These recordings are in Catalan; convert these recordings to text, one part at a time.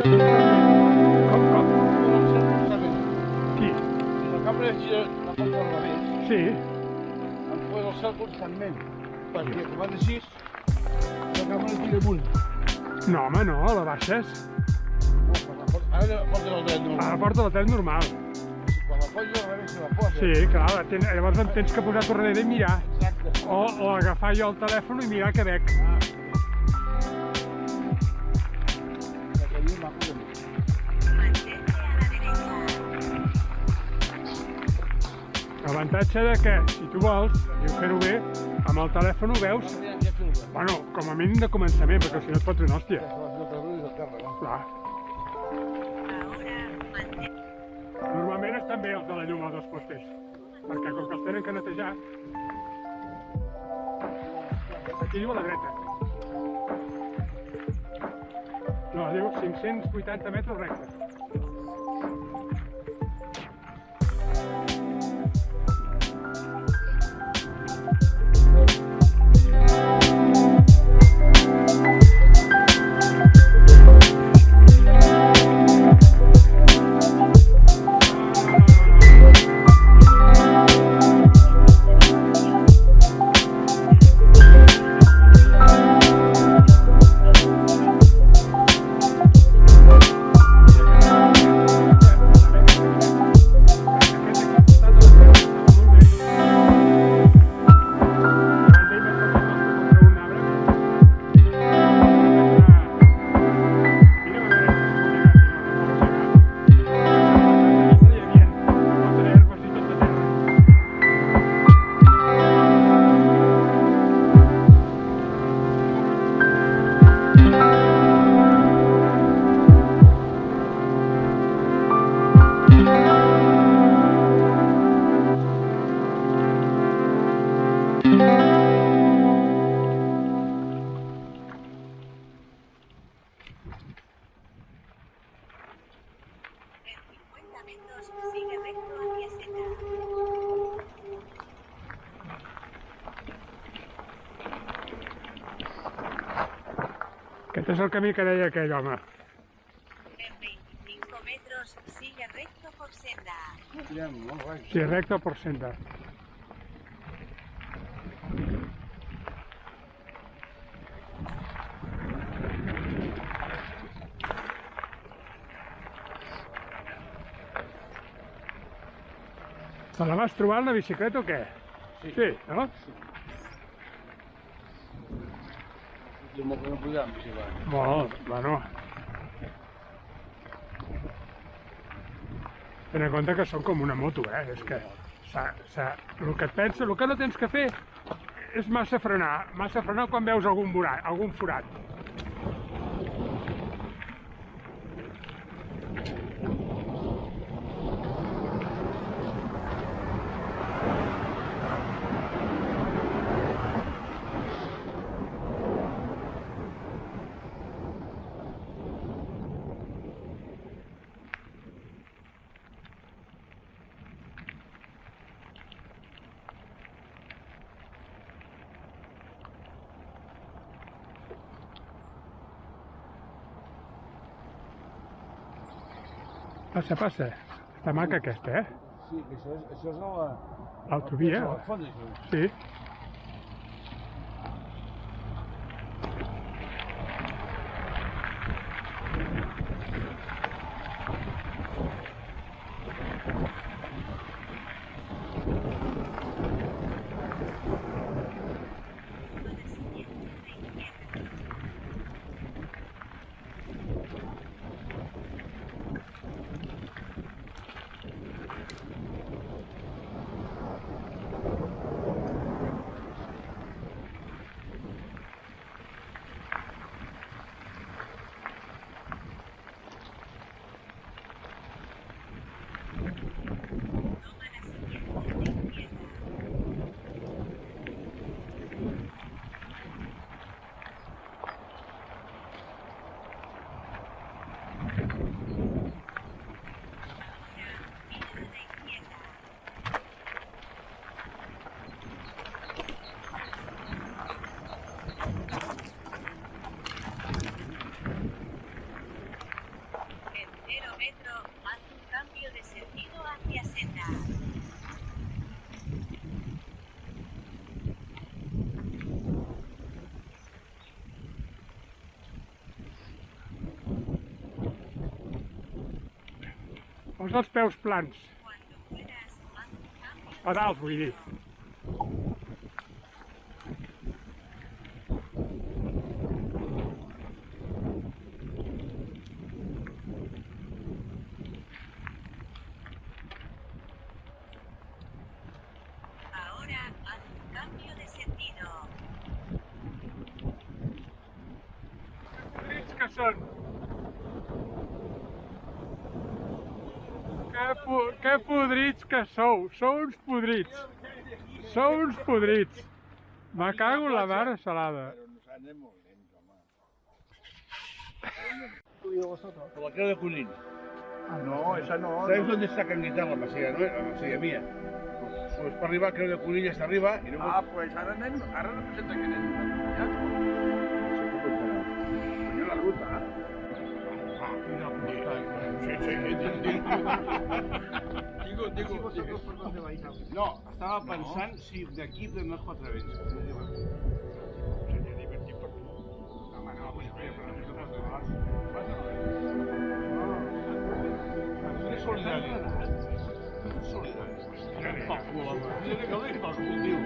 Com? Poden ser constantment. Qui? Si la cambra gira la porta al revés, Sí. em poden alçar constantment. Perquè com van així, la cambra tira amunt. No, home, no, la baixes. No, quan la porta, ara la porta del dret A normal. la porta la tens normal. Quan la poso al revés se la posa. Sí, clar, llavors em tens que posar a darrere i mirar. Exacte. O agafar jo el telèfon i mirar què veig. Ah, sí. La que diu maco de mi. L'avantatge de que, si tu vols, diu fer-ho bé, amb el telèfon ho veus. No sabien què fer-ho. Bueno, com a mínim de començament, perquè si no et fots una hòstia. No t'arruïnis el terra, no? Clar. Normalment estan bé els de la llum als dos postes, perquè com que els tenen que netejar... Aquí diu a la dreta. No, diu 580 metres rectes. Aquest és el camí que deia aquell home. En 25 metros, sigue recto por senda. No tirem, no, rai. Sí, recte por senda. Te la vas trobar en la bicicleta o què? Sí. Sí, no? Jo no podem, si va. Molt, bueno. Ten en compte que són com una moto, És que el que et pensa, el que no tens que fer és massa frenar quan veus algun forat. Passa, passa. Està maca aquesta, Sí, que això és a la... L'autovia. Al fons, això. Sí. Posa els peus plans. Cuando puedas, haz un cambio. A dalt, vull dir. Ahora haz un cambio de sentido. Podrits que són. Que podrits que sou. Sou uns podrits. Sou uns podrits. Me cago en la mare salada. Pero nos anem molt lents, home. Por la creu de conill. No, esa no. ¿Sabes dónde está Canguitar la masilla, no? La masilla mía. Pues para arriba, creu de conill hasta arriba y luego... Ah, pues ara representa que anem acompanyats. Coño, la ruta. Digo. No, estava pensant si d'aquí podem anar 4 vents. Seria divertit per tu. Home, no, pues bé, però És solidari. Solidari. Pel cul, home. Mira que ho dic pels cultius.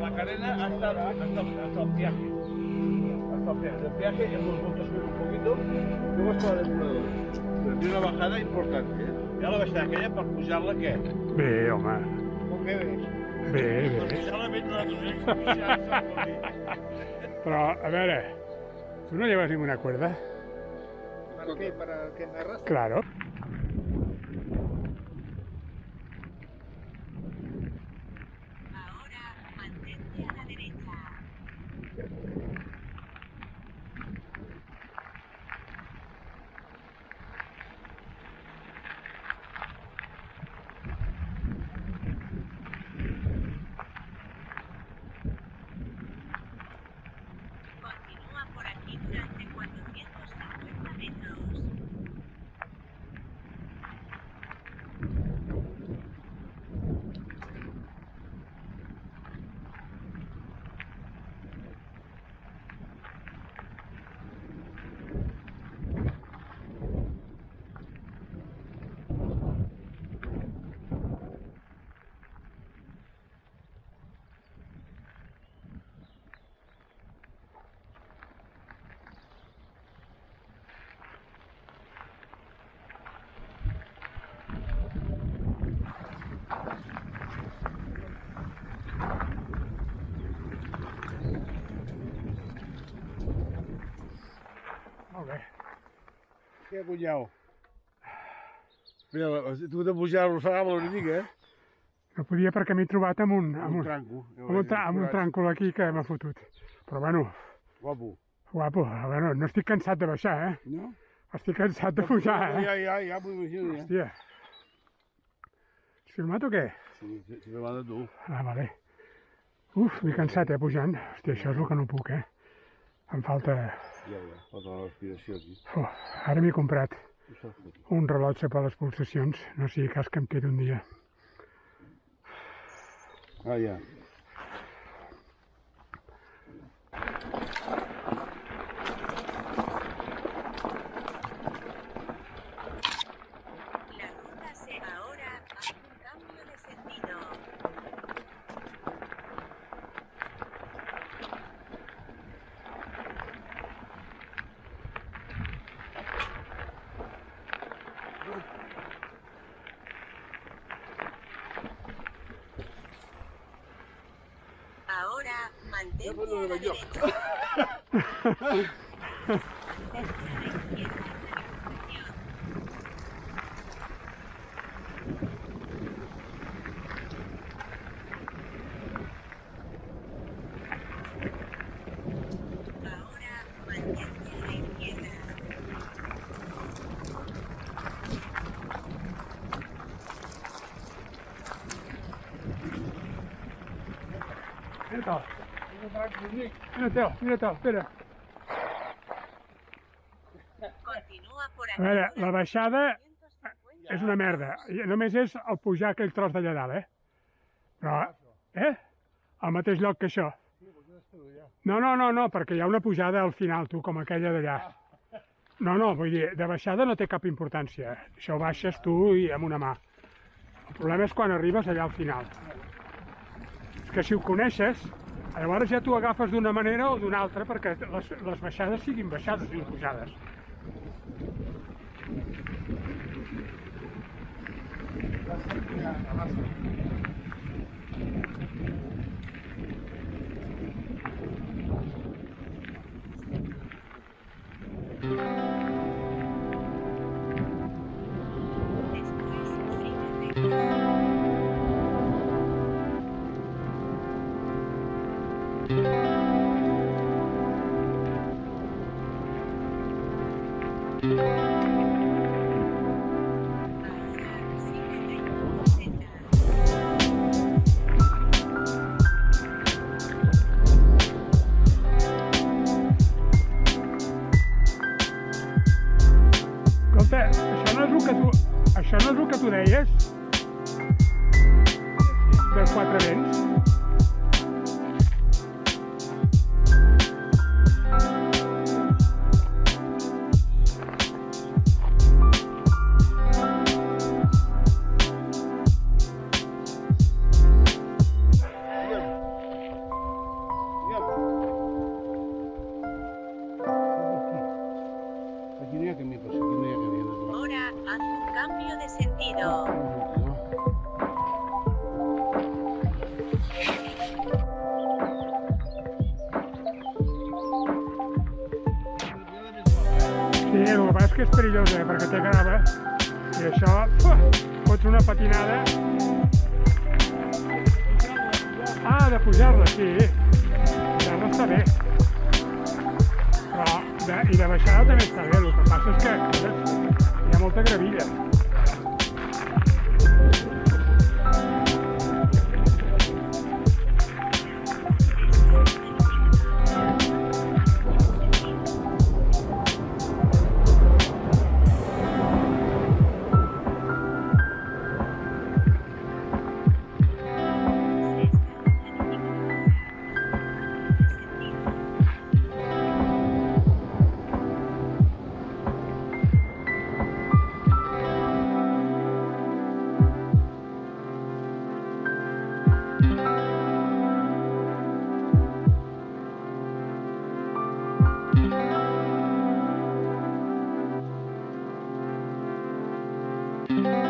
Macarena hasta el viaje. Hasta el viaje. Del viaje hemos vuelto a subir un poquito, luego hasta el depurador. Pero tiene una bajada importante, ¿eh? Ya la baixada aquella per pujar-la, què? bé, home. Com què ves? Bé, bé. Ja la veig nosaltres, Però, a veure, ¿tú no llevas ninguna cuerda? ¿Para qué? ¿Para que me arrastre? Claro. Ahora mantente a la derecha. Continúa por aquí durante 450 metros. Molt bé. Què, cunyau? Mira, tu de pujar l'ofegava una mica, eh? No podia perquè m'he trobat amb un tranco. amb un tràncol aquí que m'ha fotut. Però bueno, Guapo. guapo, bueno, no estic cansat de baixar, eh? No? Estic cansat de pujar, eh? Ja m'ho imagino, ja. Hòstia. Has filmat o què? Sí, me va de tu. Ah, vale. Uf, m'he cansat, pujant. Hòstia, això és el que no puc, eh? Em falta... Ja, falta la respiració aquí. Oh, ara m'he comprat un rellotge per les pulsacions. No sigui cas que em quedi un dia. Ah, ja. La ruta se ahora haz un cambio de sentido. Ahora mantente a la derecha. Mira-te'l. Mira-te'l, espera. Continúa por A aquí. veure, la baixada 550. és una merda. Només és el pujar aquell tros d'allà dalt, eh? Però, al mateix lloc que això. No, perquè hi ha una pujada al final, tu, com aquella d'allà. No, vull dir, de baixada no té cap importància. Això ho baixes tu i amb una mà. El problema és quan arribes allà al final. És que si ho coneixes, llavors ja t'ho agafes d'una manera o d'una altra perquè les baixades siguin baixades i no pujades. Después sigue recto. Vaya, sigue recto por detrás. Escolta, això no és el que tu deies? Dels quatre vents? Aquí no hi ha camí, però aquí no hi ha camí. Ahora haz un cambio de sentido. Sí, el que passa és que és perillós, perquè té grava. I això, fots una patinada. De pujar-la, sí. Pujar-la està bé. Però, i de baixada també està bé. El que passa és que hi ha molta gravilla. Se está